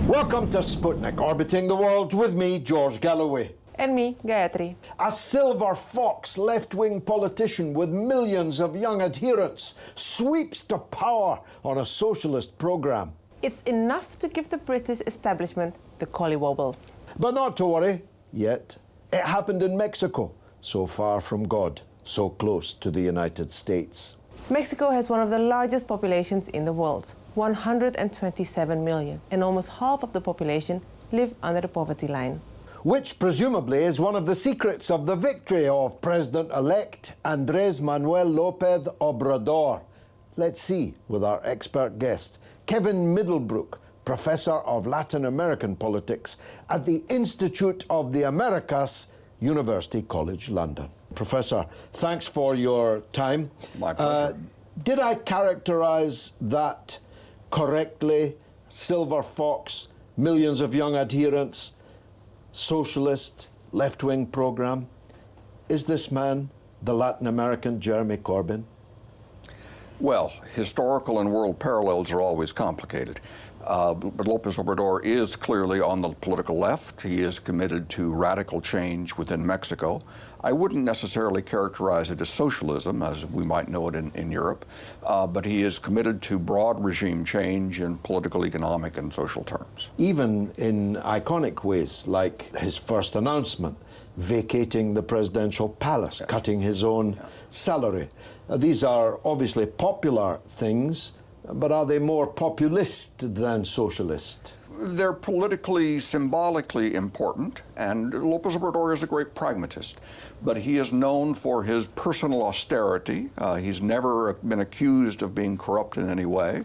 Welcome to Sputnik, orbiting the world with me, George Galloway. And me, Gayatri. A silver fox left-wing politician with millions of young adherents sweeps to power on a socialist program. It's enough to give the British establishment the collywobbles. But not to worry, yet. It happened in Mexico, so far from God, so close to the United States. Mexico has one of the largest populations in the world, 127 million, and almost half of the population live under the poverty line. Which presumably is one of the secrets of the victory of President-elect Andres Manuel Lopez Obrador. Let's see with our expert guest, Kevin Middlebrook, Professor of Latin American Politics at the Institute of the Americas, University College London. Professor, thanks for your time. My pleasure. Did I characterize that correctly? Silver fox, millions of young adherents, socialist, left-wing program. Is this man the Latin American Jeremy Corbyn? Well, historical and world parallels are always complicated. But Lopez Obrador is clearly on the political left. He is committed to radical change within Mexico. I wouldn't necessarily characterize it as socialism, as we might know it in Europe, but he is committed to broad regime change in political, economic, and social terms. Even in iconic ways, like his first announcement, vacating the presidential palace, Yes. cutting his own salary. These are obviously popular things, but are they more populist than socialist? They're politically, symbolically important, and Lopez Obrador is a great pragmatist, but he is known for his personal austerity. He's never been accused of being corrupt in any way.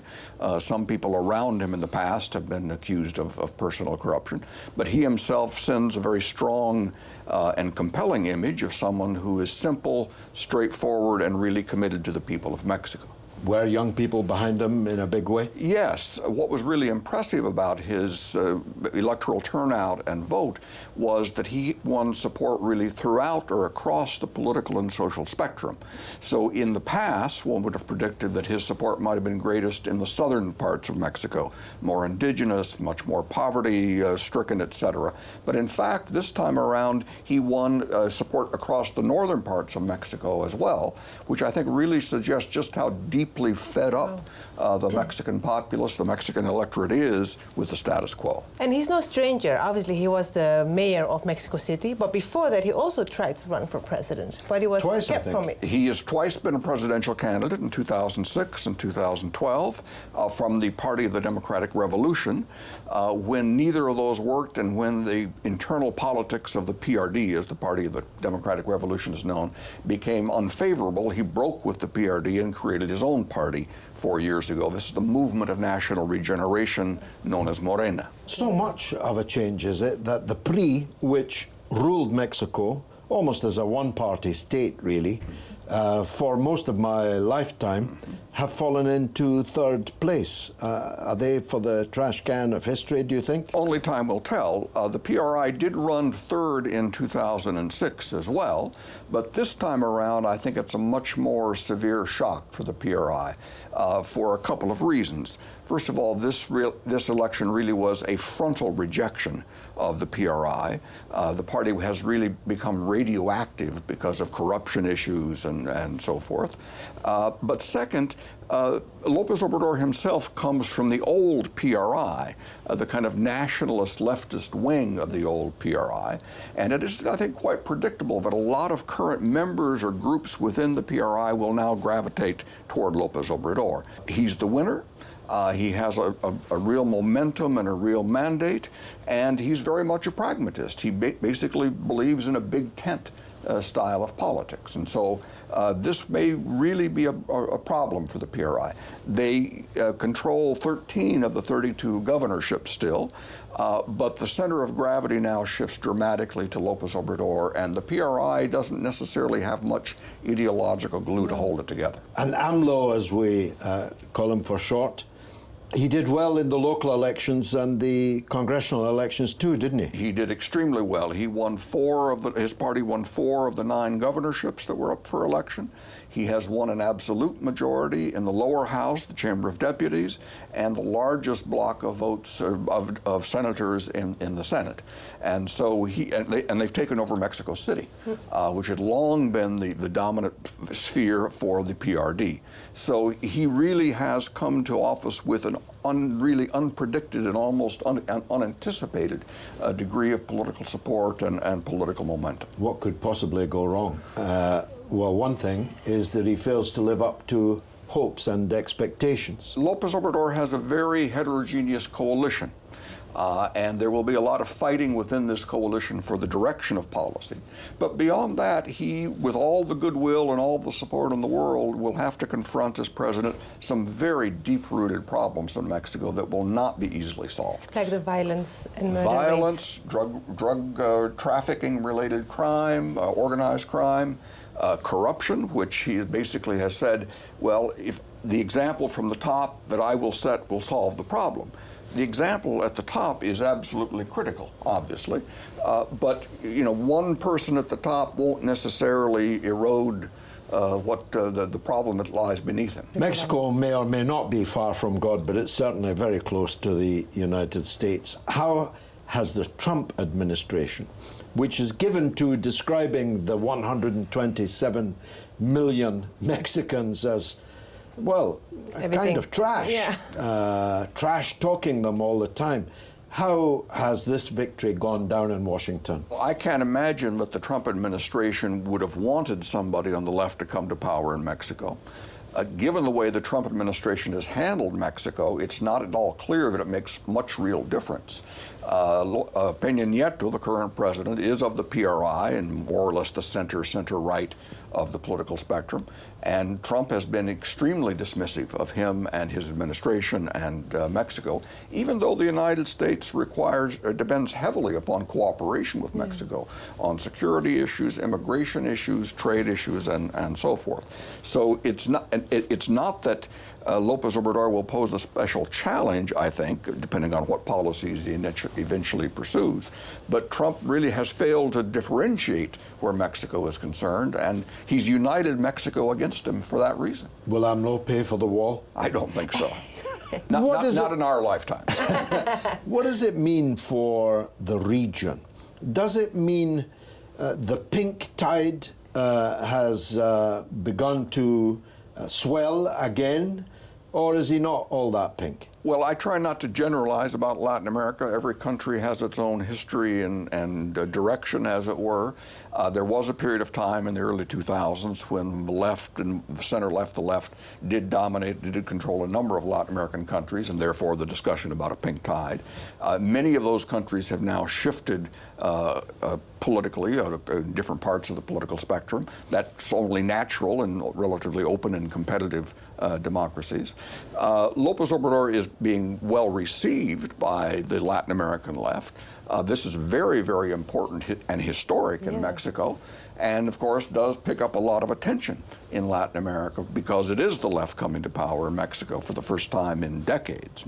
Some people around him in the past have been accused of personal corruption, but he himself sends a very strong and compelling image of someone who is simple, straightforward, and really committed to the people of Mexico. Were young people behind him in a big way? Yes. What was really impressive about his electoral turnout and vote was that he won support really throughout or across the political and social spectrum. So in the past, one would have predicted that his support might have been greatest in the southern parts of Mexico, more indigenous, much more poverty-stricken, etc. But in fact, this time around, he won support across the northern parts of Mexico as well, which I think really suggests just how deeply fed up the Mexican populace, the Mexican electorate is with the status quo. And he's no stranger. Obviously, he was the mayor of Mexico City, but before that, he also tried to run for president, but he was Twice, kept from it. He has twice been a presidential candidate in 2006 and 2012 from the Party of the Democratic Revolution. When neither of those worked and when the internal politics of the PRD, as the Party of the Democratic Revolution is known, became unfavorable, he broke with the PRD and created his own party 4 years ago. This is the Movement of National Regeneration, known as MoReNa. So much of a change is it that the PRI, which ruled Mexico almost as a one-party state, really, for most of my lifetime, have fallen into third place. Are they for the trash can of history, do you think? Only time will tell. The PRI did run third in 2006 as well, but this time around I think it's a much more severe shock for the PRI for a couple of reasons. First of all, this election really was a frontal rejection of the PRI. The party has really become radioactive because of corruption issues and so forth. But second, Lopez Obrador himself comes from the old PRI, the kind of nationalist leftist wing of the old PRI, and it is, I think, quite predictable that a lot of current members or groups within the PRI will now gravitate toward Lopez Obrador. He's the winner. He has a real momentum and a real mandate, and he's very much a pragmatist. He basically believes in a big tent style of politics. And so this may really be a problem for the PRI. They control 13 of the 32 governorships still, but the center of gravity now shifts dramatically to Lopez Obrador, and the PRI doesn't necessarily have much ideological glue to hold it together. And AMLO, as we call him for short, he did well in the local elections and the congressional elections too, didn't he? He did extremely well. He won his party won 4 of the 9 governorships that were up for election. He has won an absolute majority in the lower house, the Chamber of Deputies, and the largest block of votes of senators in the Senate. And so they've taken over Mexico City, which had long been the dominant sphere for the PRD. So he really has come to office with an really unpredicted and almost unanticipated degree of political support and political momentum. What could possibly go wrong? Well, one thing is that he fails to live up to hopes and expectations. Lopez Obrador has a very heterogeneous coalition. And there will be a lot of fighting within this coalition for the direction of policy. But beyond that, he, with all the goodwill and all the support in the world, will have to confront as president some very deep-rooted problems in Mexico that will not be easily solved. Like the violence and murder Violence, drug trafficking-related crime, organized crime, corruption, which he basically has said, well, if the example from the top that I will set will solve the problem. The example at the top is absolutely critical, obviously, but one person at the top won't necessarily erode the problem that lies beneath him. Mexico may or may not be far from God, but it's certainly very close to the United States. How has the Trump administration, which is given to describing the 127 million Mexicans as, well, kind of trash, trash talking them all the time. How has this victory gone down in Washington? Well, I can't imagine that the Trump administration would have wanted somebody on the left to come to power in Mexico. Given the way the Trump administration has handled Mexico, it's not at all clear that it makes much real difference. Peña Nieto, the current president, is of the PRI and more or less the center-right of the political spectrum. And Trump has been extremely dismissive of him and his administration and Mexico, even though the United States depends heavily upon cooperation with Mexico on security issues, immigration issues, trade issues, and so forth. So it's not that Lopez Obrador will pose a special challenge, I think, depending on what policies he eventually pursues. But Trump really has failed to differentiate where Mexico is concerned, and he's united Mexico against him for that reason. Will AMLO pay for the wall? I don't think so. Not in our lifetimes. What does it mean for the region? Does it mean the pink tide has begun to swell again, or is he not all that pink? Well, I try not to generalize about Latin America. Every country has its own history and direction, as it were. There was a period of time in the early 2000s when the left and the center-left, the left, did dominate, did control a number of Latin American countries, and therefore the discussion about a pink tide. Many of those countries have now shifted politically in different parts of the political spectrum. That's only natural in relatively open and competitive democracies. Lopez Obrador is being well received by the Latin American left. This is very, very important and historic in Mexico, and of course does pick up a lot of attention in Latin America because it is the left coming to power in Mexico for the first time in decades.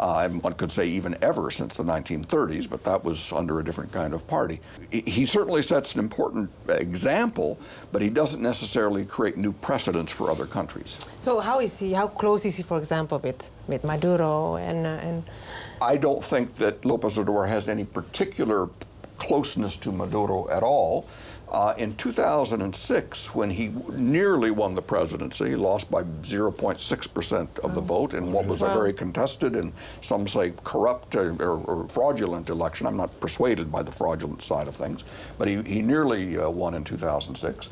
And one could say even ever since the 1930s, but that was under a different kind of party. He certainly sets an important example, but he doesn't necessarily create new precedents for other countries. So how close is he, for example, with Maduro and I don't think that Lopez Obrador has any particular closeness to Maduro at all. In 2006, when he nearly won the presidency, he lost by 0.6% of the vote in what was a very contested and some say corrupt or fraudulent election. I'm not persuaded by the fraudulent side of things, but he nearly won in 2006.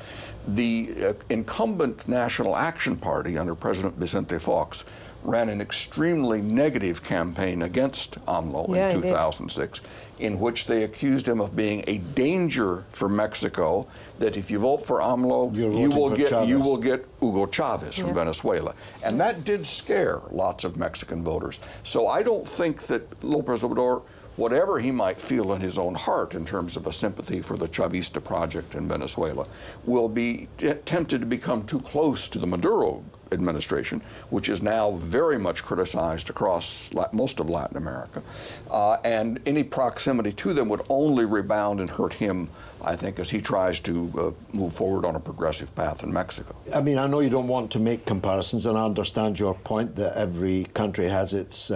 The incumbent National Action Party under President Vicente Fox ran an extremely negative campaign against AMLO Yeah, in he did. 2006, in which they accused him of being a danger for Mexico, that if you vote for AMLO, You're you voting will for get Chavez. Hugo Chavez from Venezuela. And that did scare lots of Mexican voters. So I don't think that Lopez Obrador, whatever he might feel in his own heart in terms of a sympathy for the Chavista project in Venezuela, will be tempted to become too close to the Maduro administration, which is now very much criticized across most of Latin America. And any proximity to them would only rebound and hurt him, I think, as he tries to move forward on a progressive path in Mexico. I mean, I know you don't want to make comparisons, and I understand your point that every country has its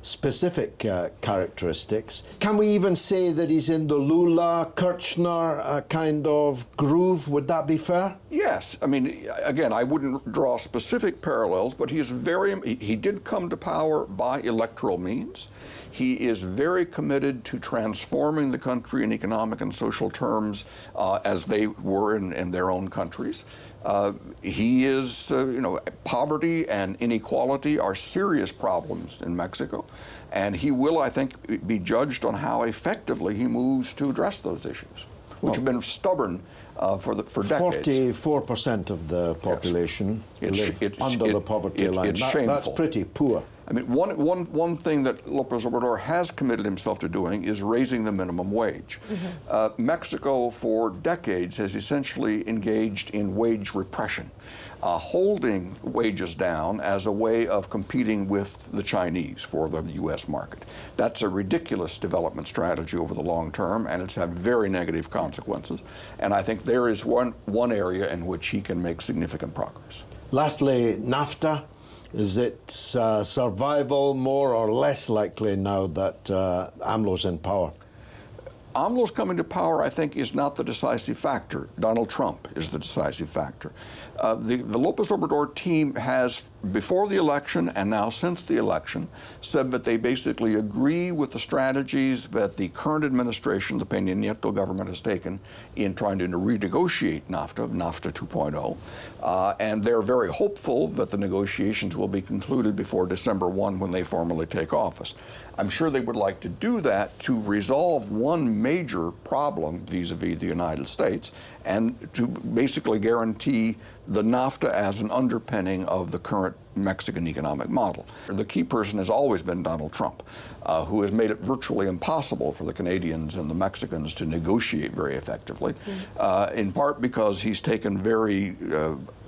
specific characteristics. Can we even say that he's in the Lula, Kirchner kind of groove? Would that be fair? Yes. I mean, again, I wouldn't draw specific parallels, but he did come to power by electoral means. He is very committed to transforming the country in economic and social terms as they were in their own countries. He is, poverty and inequality are serious problems in Mexico, and he will, I think, be judged on how effectively he moves to address those issues, which have been stubborn for decades. 44% of the population live under the poverty line. It's shameful. That's pretty poor. I mean, one thing that Lopez Obrador has committed himself to doing is raising the minimum wage. Mexico, for decades, has essentially engaged in wage repression, holding wages down as a way of competing with the Chinese for the U.S. market. That's a ridiculous development strategy over the long term, and it's had very negative consequences. And I think there is one area in which he can make significant progress. Lastly, NAFTA. Is it survival more or less likely now that AMLO's in power? AMLO's coming to power, I think, is not the decisive factor. Donald Trump is the decisive factor. The Lopez Obrador team has, before the election and now since the election, said that they basically agree with the strategies that the current administration, the Peña Nieto government, has taken in trying to renegotiate NAFTA 2.0. And they're very hopeful that the negotiations will be concluded before December 1 when they formally take office. I'm sure they would like to do that to resolve one major problem vis-a-vis the United States and to basically guarantee the NAFTA as an underpinning of the current Mexican economic model. The key person has always been Donald Trump, who has made it virtually impossible for the Canadians and the Mexicans to negotiate very effectively, in part because he's taken very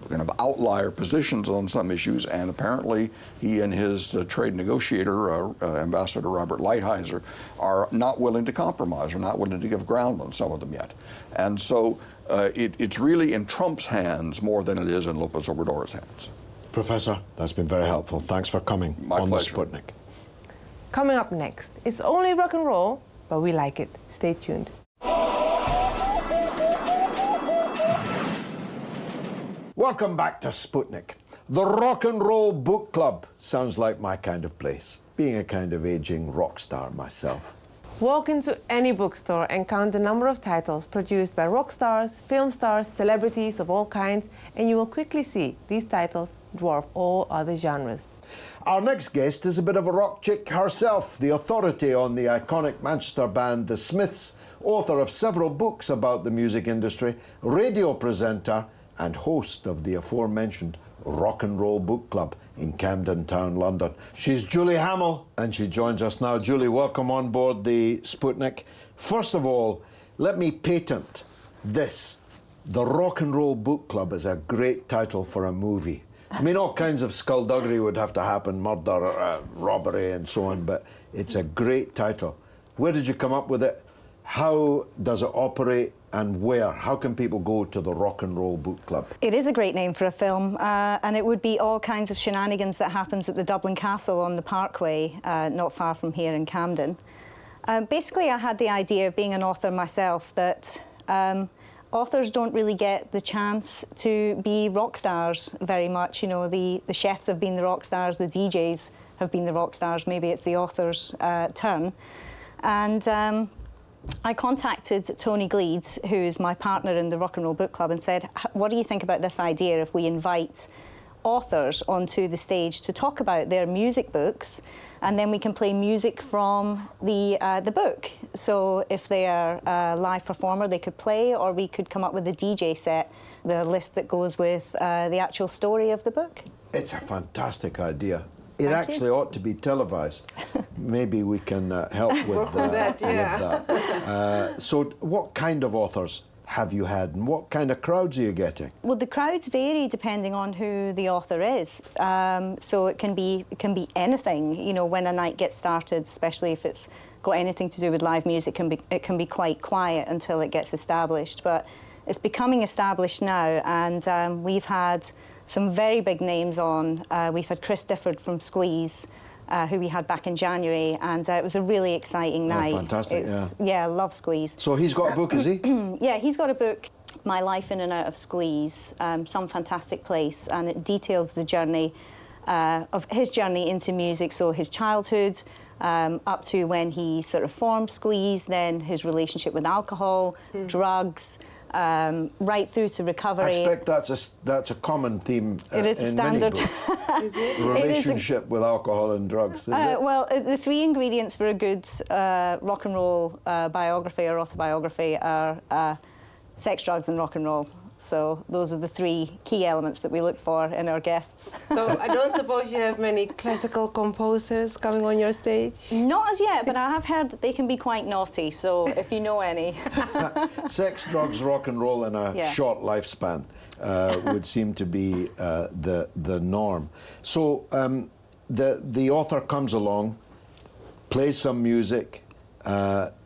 kind of outlier positions on some issues, and apparently he and his trade negotiator, Ambassador Robert Lighthizer, are not willing to compromise, or not willing to give ground on some of them yet. And so it's really in Trump's hands more than it is in Lopez Obrador's hands. Professor, that's been very helpful. Thanks for coming on the Sputnik. Coming up next, it's only rock and roll, but we like it. Stay tuned. Welcome back to Sputnik. The Rock and Roll Book Club sounds like my kind of place, being a kind of aging rock star myself. Walk into any bookstore and count the number of titles produced by rock stars, film stars, celebrities of all kinds, and you will quickly see these titles dwarf all other genres. Our next guest is a bit of a rock chick herself, the authority on the iconic Manchester band The Smiths, author of several books about the music industry, radio presenter, and host of the aforementioned Rock and Roll Book Club in Camden Town, London. She's Julie Hamill, and she joins us now. Julie, welcome on board the Sputnik. First of all, let me patent this. The Rock and Roll Book Club is a great title for a movie. I mean, all kinds of skullduggery would have to happen, murder, robbery, and so on, but it's a great title. Where did you come up with it? How does it operate, and where? How can people go to the Rock and Roll Book Club? It is a great name for a film, and it would be all kinds of shenanigans that happens at the Dublin Castle on the Parkway, not far from here in Camden. Basically, I had the idea of being an author myself that authors don't really get the chance to be rock stars very much. You know, the chefs have been the rock stars, the DJs have been the rock stars, maybe it's the author's turn. And I contacted Tony Gleeds, who's my partner in the Rock and Roll Book Club, and said, what do you think about this idea if we invite authors onto the stage to talk about their music books, and then we can play music from the book. So if they are a live performer, they could play, or we could come up with a DJ set, the list that goes with the actual story of the book. It's a fantastic idea. It actually ought to be televised. Maybe we can help with that. So what kind of authors have you had, and what kind of crowds are you getting? Well, the crowds vary depending on who the author is. So it can be anything. You know, when a night gets started, especially if it's got anything to do with live music, it can be quite quiet until it gets established. But it's becoming established now, and we've had some very big names on. We've had Chris Difford from Squeeze, who we had back in January, and it was a really exciting night. Fantastic, yeah, I love Squeeze. So he's got a book, is he? Yeah, he's got a book, My Life in and Out of Squeeze, Some Fantastic Place, and it details the journey of his journey into music, so his childhood, up to when he sort of formed Squeeze, then his relationship with alcohol, drugs, right through to recovery. I expect that's a common theme it is in standard. many books. Relationship with alcohol and drugs, is it? Well, the three ingredients for a good rock and roll biography or autobiography are sex, drugs and rock and roll. So those are the three key elements that we look for in our guests. So I don't suppose you have many classical composers coming on your stage? Not as yet, but I have heard that they can be quite naughty, so if you know any. Sex, drugs, rock and roll in a short lifespan would seem to be the norm. So the author comes along, plays some music,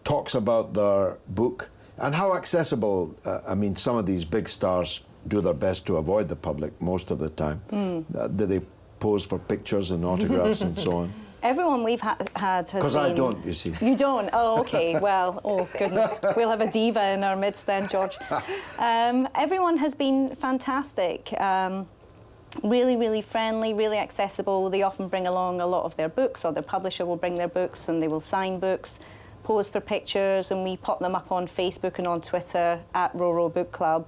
talks about their book. And how accessible, I mean, some of these big stars do their best to avoid the public most of the time. Do they pose for pictures and autographs and so on? Everyone we've had has been... Because I don't, you see. You don't? Oh, OK. Well, oh, goodness. We'll have a diva in our midst then, George. Everyone has been fantastic. Really, really friendly, really accessible. They often bring along a lot of their books, or their publisher will bring their books, and they will sign books, pose for pictures, and we pop them up on Facebook and on Twitter at Roro Book Club,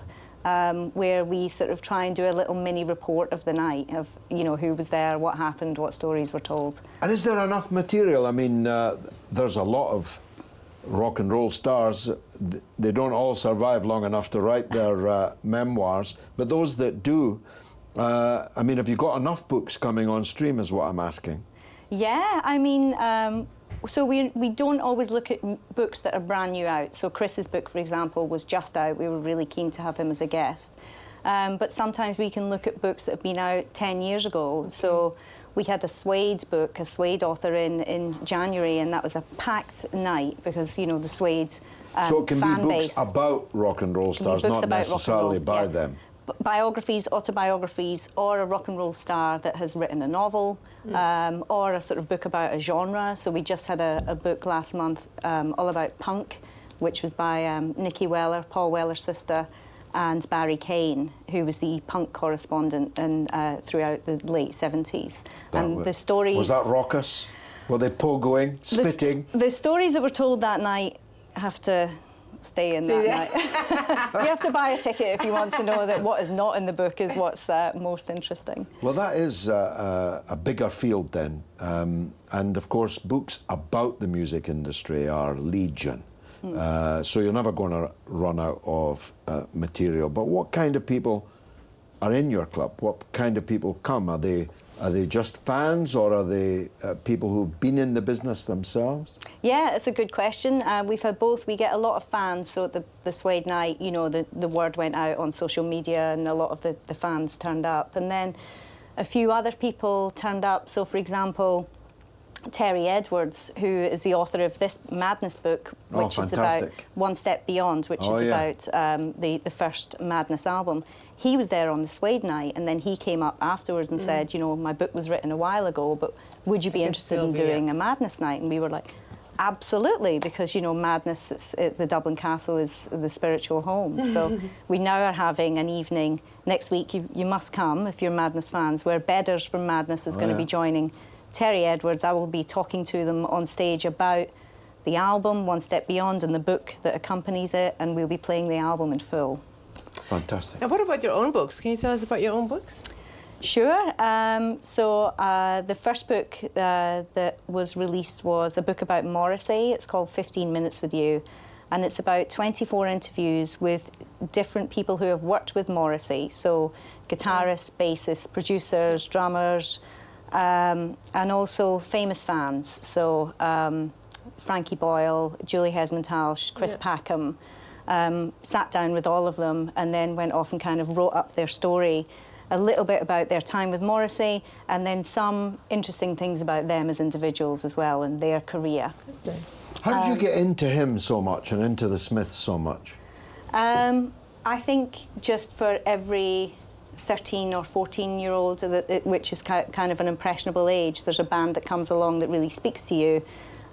where we sort of try and do a little mini report of the night of, you know, who was there, what happened, what stories were told. And is there enough material? I mean, there's a lot of rock and roll stars. They don't all survive long enough to write their memoirs, but those that do, I mean, have you got enough books coming on stream is what I'm asking. Yeah, I mean, so we don't always look at books that are brand new out. So Chris's book, for example, was just out. We were really keen to have him as a guest. But sometimes we can look at books that have been out 10 years ago. So we had a Suede book, a Suede author in January, and that was a packed night because, you know, the Suede so it can fan be books base. About rock and roll stars, not necessarily by them. Biographies, autobiographies, or a rock and roll star that has written a novel, or a sort of book about a genre. So we just had a book last month all about punk, which was by Nikki Weller, Paul Weller's sister, and Barry Kane, who was the punk correspondent throughout the late 70s. And the stories... Was that raucous? Were they pogoing, spitting? The stories that were told that night have to stay in that night. You have to buy a ticket if you want to know that what is not in the book is what's most interesting. Well, that is a bigger field then. And of course, books about the music industry are legion. So you're never going to run out of material. But what kind of people are in your club? What kind of people come? Are they just fans, or are they people who've been in the business themselves? Yeah, it's a good question. We've had both. We get a lot of fans. So at the Suede night, you know, the word went out on social media, and a lot of the fans turned up. And then a few other people turned up. So, for example, Terry Edwards, who is the author of this Madness book, which is about One Step Beyond, which is about the first Madness album. He was there on the Suede night, and then he came up afterwards and said, you know, my book was written a while ago, but would you be interested in doing a Madness night? And we were like, absolutely, because, you know, Madness, the Dublin Castle is the spiritual home. So we now are having an evening next week. You must come if you're Madness fans, where Bedders from Madness is going to be joining Terry Edwards. I will be talking to them on stage about the album, One Step Beyond, and the book that accompanies it, and we'll be playing the album in full. Fantastic. And what about your own books? Can you tell us about your own books? Sure. The first book that was released was a book about Morrissey. It's called 15 Minutes with You. And it's about 24 interviews with different people who have worked with Morrissey. So guitarists, bassists, producers, drummers, and also famous fans. So Frankie Boyle, Julie Hesmontalsh, Chris Packham, sat down with all of them and then went off and kind of wrote up their story, a little bit about their time with Morrissey, and then some interesting things about them as individuals as well and their career. How did you get into him so much and into the Smiths so much? I think just for every 13 or 14-year-old, which is kind of an impressionable age, there's a band that comes along that really speaks to you.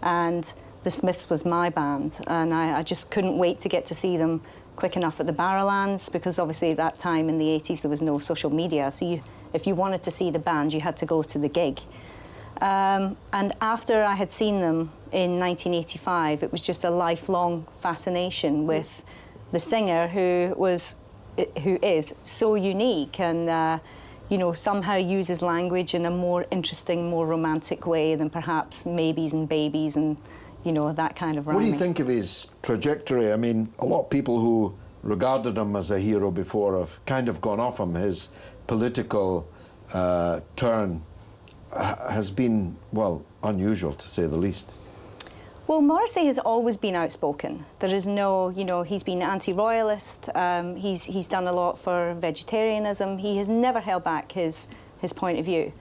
And the Smiths was my band, and I just couldn't wait to get to see them quick enough at the Barrowlands, because obviously at that time in the 80s there was no social media, so if you wanted to see the band you had to go to the gig. And after I had seen them in 1985, it was just a lifelong fascination with the singer who is so unique and somehow uses language in a more interesting, more romantic way than perhaps Maybes and Babies and that kind of rhyming. What do you think of his trajectory? I mean, a lot of people who regarded him as a hero before have kind of gone off him. His political turn has been, well, unusual to say the least. Well, Morrissey has always been outspoken. There is no, he's been anti-royalist, he's done a lot for vegetarianism. He has never held back his point of view.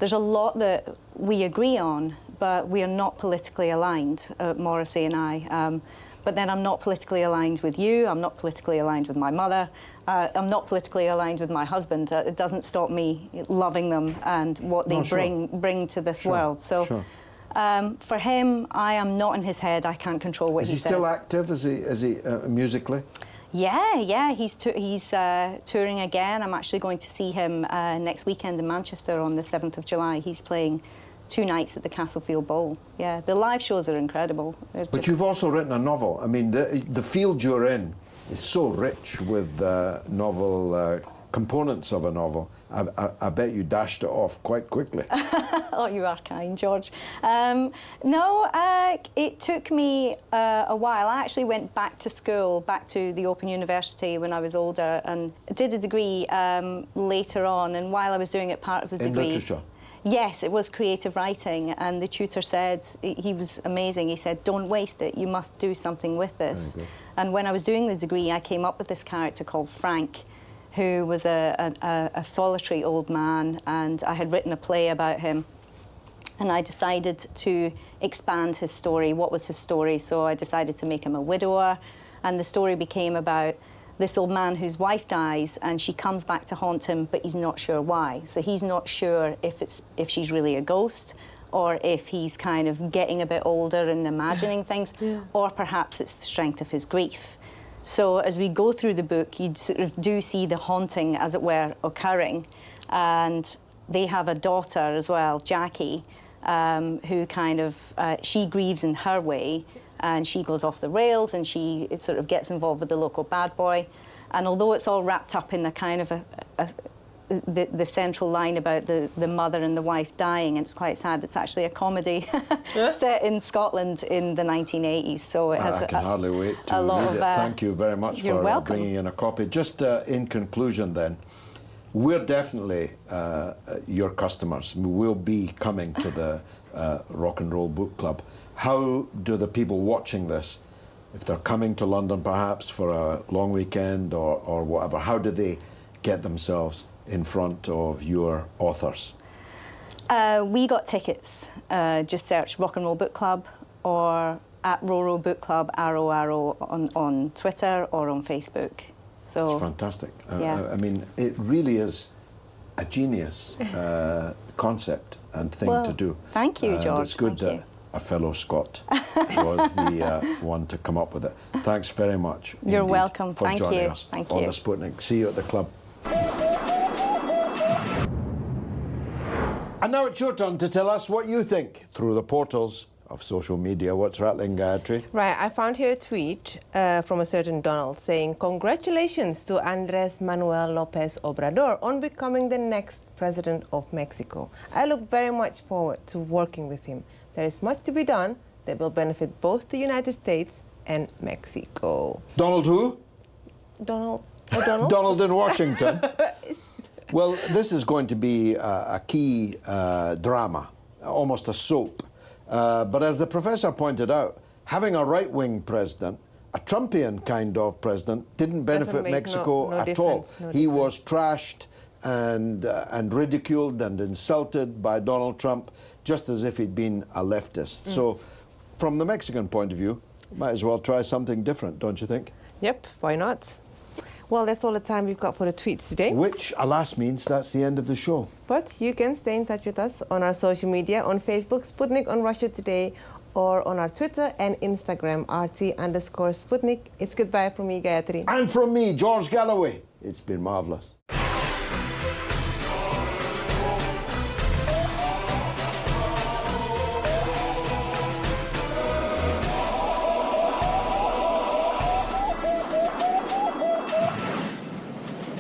There's a lot that we agree on, but we are not politically aligned, Morrissey and I. But then I'm not politically aligned with you, I'm not politically aligned with my mother, I'm not politically aligned with my husband. It doesn't stop me loving them and what they bring to this world. So. Sure. For him, I am not in his head. I can't control what he says. Is he still active? Is he musically? Yeah. He's touring again. I'm actually going to see him next weekend in Manchester on the 7th of July. He's playing 2 nights at the Castlefield Bowl. Yeah, the live shows are incredible. But you've also written a novel. I mean, the field you're in is so rich with novel components of a novel. I bet you dashed it off quite quickly. Oh, you are kind, George. It took me a while. I actually went back to school, back to the Open University when I was older, and did a degree later on. And while I was doing it, part of the degree... In literature? Yes, it was creative writing, and the tutor said, he was amazing, he said, don't waste it, you must do something with this. And when I was doing the degree, I came up with this character called Frank, who was a solitary old man, and I had written a play about him. And I decided to expand his story. What was his story? So I decided to make him a widower, and the story became about this old man whose wife dies, and she comes back to haunt him, but he's not sure why. So he's not sure if she's really a ghost, or if he's kind of getting a bit older and imagining things, or perhaps it's the strength of his grief. So as we go through the book, you sort of do see the haunting, as it were, occurring. And they have a daughter as well, Jackie, who kind of, she grieves in her way, and she goes off the rails, and she sort of gets involved with the local bad boy. And although it's all wrapped up in a kind of the central line about the mother and the wife dying, and it's quite sad, it's actually a comedy set in Scotland in the 1980s. So it has I can hardly wait to read it. Thank you very much for bringing in a copy. Just in conclusion then, we're definitely your customers. We'll be coming to the Rock and Roll Book Club. How do the people watching this, if they're coming to London perhaps for a long weekend or whatever, how do they get themselves in front of your authors? We got tickets. Just search Rock and Roll Book Club or at Roro Book Club, arrow on Twitter or on Facebook. So it's fantastic. I mean, it really is a genius concept and thing to do. Thank you, George. It's good that a fellow Scot was the one to come up with it. Thanks very much. You're welcome. For joining us on the Sputnik. See you at the club. And now it's your turn to tell us what you think through the portals of social media. What's rattling, Gayatri? Right, I found here a tweet from a certain Donald saying, "Congratulations to Andres Manuel Lopez Obrador on becoming the next president of Mexico. I look very much forward to working with him. There is much to be done that will benefit both the United States and Mexico." Donald who? Donald? Oh, Donald? Donald in Washington. Well, this is going to be a key drama, almost a soap. But as the professor pointed out, having a right-wing president, a Trumpian kind of president, didn't benefit make Mexico no at all. difference, no He difference. was trashed and ridiculed and insulted by Donald Trump, just as if he'd been a leftist. So from the Mexican point of view, might as well try something different, don't you think? Yep, why not? Well, that's all the time we've got for the tweets today. Which, alas, means that's the end of the show. But you can stay in touch with us on our social media, on Facebook, Sputnik on Russia Today, or on our Twitter and Instagram, RT_Sputnik. It's goodbye from me, Gayatri. And from me, George Galloway. It's been marvellous.